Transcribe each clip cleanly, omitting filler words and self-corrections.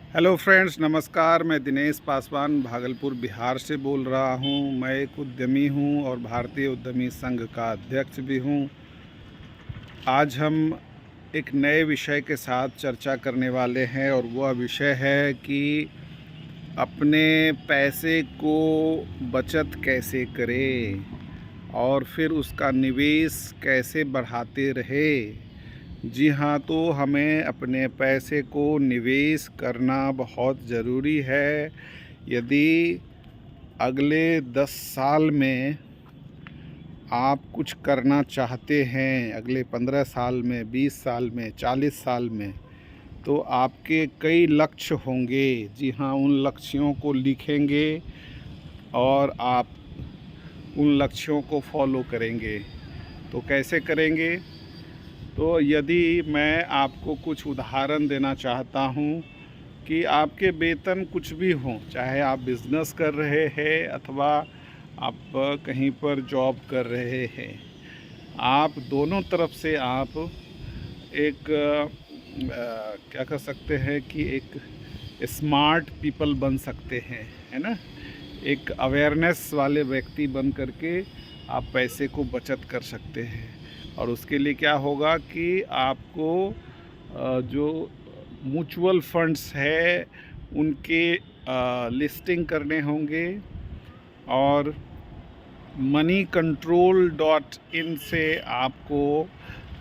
Hello friends, नमस्कार। मैं दिनेश पासवान भागलपुर बिहार से बोल रहा हूं। मैं एक उद्यमी हूं और भारतीय उद्यमी संघ का अध्यक्ष भी हूं। आज हम एक नए विषय के साथ चर्चा करने वाले हैं और वह विषय है कि अपने पैसे को बचत कैसे करें और फिर उसका निवेश कैसे बढ़ाते रहे। जी हाँ, तो हमें अपने पैसे को निवेश करना बहुत ज़रूरी है। यदि अगले 10 साल में आप कुछ करना चाहते हैं, अगले 15 साल में, 20 साल में, 40 साल में, तो आपके कई लक्ष्य होंगे। जी हाँ, उन लक्ष्यों को लिखेंगे और आप उन लक्ष्यों को फॉलो करेंगे। तो कैसे करेंगे? तो यदि मैं आपको कुछ उदाहरण देना चाहता हूँ कि आपके वेतन कुछ भी हों, चाहे आप बिज़नेस कर रहे हैं अथवा आप कहीं पर जॉब कर रहे हैं, आप दोनों तरफ से आप एक क्या कर सकते हैं कि एक स्मार्ट पीपल बन सकते हैं, है ना। एक अवेयरनेस वाले व्यक्ति बन करके आप पैसे को बचत कर सकते हैं। और उसके लिए क्या होगा कि आपको जो म्यूचुअल फंड्स है उनके लिस्टिंग करने होंगे और moneycontrol.in से आपको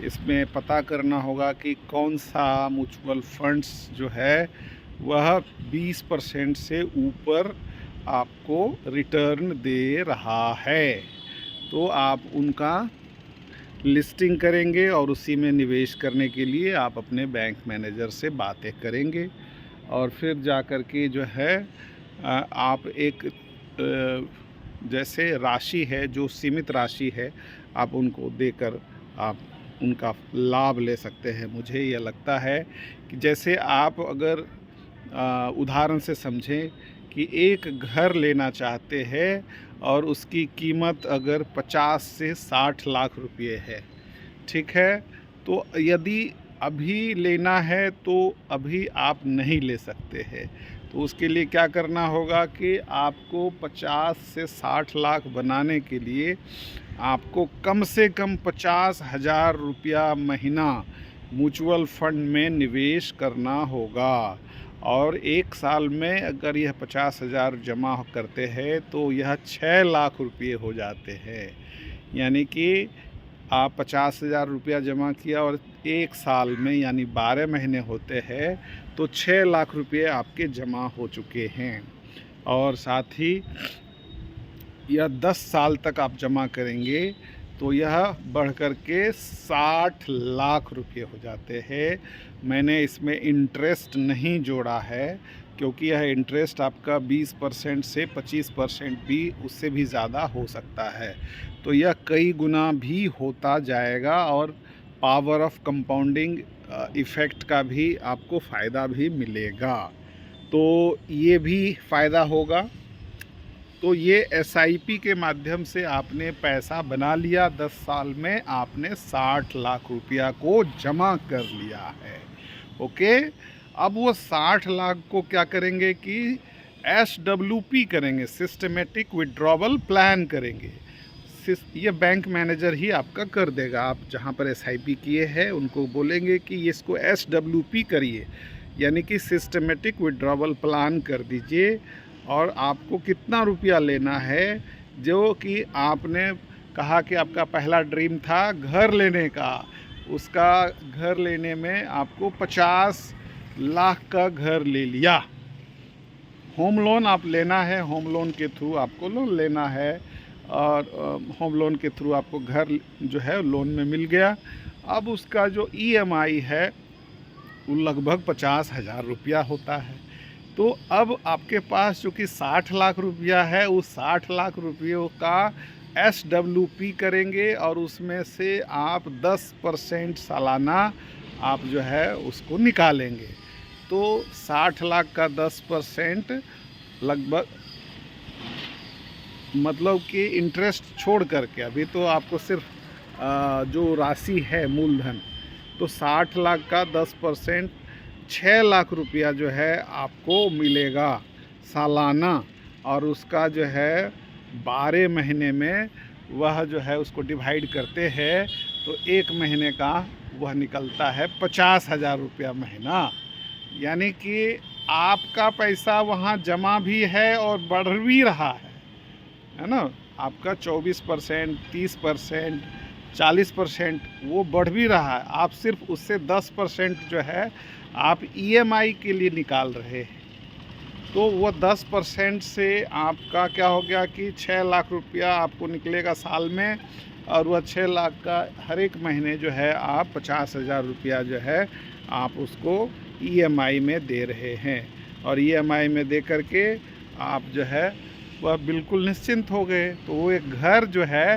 इसमें पता करना होगा कि कौन सा म्यूचुअल फंड्स जो है वह 20% से ऊपर आपको रिटर्न दे रहा है। तो आप उनका लिस्टिंग करेंगे और उसी में निवेश करने के लिए आप अपने बैंक मैनेजर से बातें करेंगे और फिर जा कर के जो है आप एक जैसे राशि है, जो सीमित राशि है, आप उनको देकर आप उनका लाभ ले सकते हैं। मुझे यह लगता है कि जैसे आप अगर उदाहरण से समझें कि एक घर लेना चाहते हैं और उसकी कीमत अगर 50 से 60 लाख रुपए है, ठीक है। तो यदि अभी लेना है तो अभी आप नहीं ले सकते हैं। तो उसके लिए क्या करना होगा कि आपको 50 से 60 लाख बनाने के लिए आपको कम से कम 50,000 रुपया महीना म्यूचुअल फंड में निवेश करना होगा। और एक साल में अगर यह 50,000 जमा करते हैं तो यह 6 लाख रुपये हो जाते हैं। यानी कि आप 50,000 रुपया जमा किया और एक साल में यानी 12 महीने होते हैं तो 6 लाख रुपये आपके जमा हो चुके हैं। और साथ ही यह 10 साल तक आप जमा करेंगे तो यह बढ़ कर के 60 लाख रुपये हो जाते हैं। मैंने इसमें इंटरेस्ट नहीं जोड़ा है क्योंकि यह इंटरेस्ट आपका 20% से 25% भी, उससे भी ज़्यादा हो सकता है। तो यह कई गुना भी होता जाएगा और पावर ऑफ कंपाउंडिंग इफ़ेक्ट का भी आपको फ़ायदा भी मिलेगा। तो ये भी फ़ायदा होगा। तो ये एसआईपी के माध्यम से आपने पैसा बना लिया, 10 साल में आपने 60 लाख रुपया को जमा कर लिया है। ओके, अब वो 60 लाख को क्या करेंगे कि SWP करेंगे, सिस्टमेटिक विड्रॉवल प्लान करेंगे। ये बैंक मैनेजर ही आपका कर देगा। आप जहाँ पर एसआईपी किए हैं उनको बोलेंगे कि इसको SWP करिए, यानी कि सिस्टमेटिक विड्रॉवल प्लान कर दीजिए। और आपको कितना रुपया लेना है, जो कि आपने कहा कि आपका पहला ड्रीम था घर लेने का, उसका घर लेने में आपको 50 लाख का घर ले लिया। होम लोन आप लेना है, होम लोन के थ्रू आपको लोन लेना है और होम लोन के थ्रू आपको घर जो है लोन में मिल गया। अब उसका जो EMI है वो लगभग 50,000 रुपया होता है। तो अब आपके पास जो कि 60 लाख रुपया है, उस 60 लाख रुपयों का SWP करेंगे और उसमें से आप 10% सालाना आप जो है उसको निकालेंगे। तो 60 लाख का 10% लगभग, मतलब कि इंटरेस्ट छोड़ करके, अभी तो आपको सिर्फ जो राशि है मूलधन, तो 60 लाख का 10% 6 लाख रुपया जो है आपको मिलेगा सालाना, और उसका जो है 12 महीने में वह जो है उसको डिवाइड करते हैं तो 1 महीने का वह निकलता है 50,000 रुपया महीना। यानी कि आपका पैसा वहाँ जमा भी है और बढ़ भी रहा है ना। आपका 24%, 30%, 40% वो बढ़ भी रहा है। आप सिर्फ उससे 10% जो है आप EMI के लिए निकाल रहे हैं, तो वो 10% से आपका क्या हो गया कि 6 लाख रुपया आपको निकलेगा साल में, और वह 6 लाख का हर एक महीने जो है आप 50,000 रुपया जो है आप उसको EMI में दे रहे हैं। और EMI में दे करके आप जो है वह बिल्कुल निश्चिंत हो गए। तो वो एक घर जो है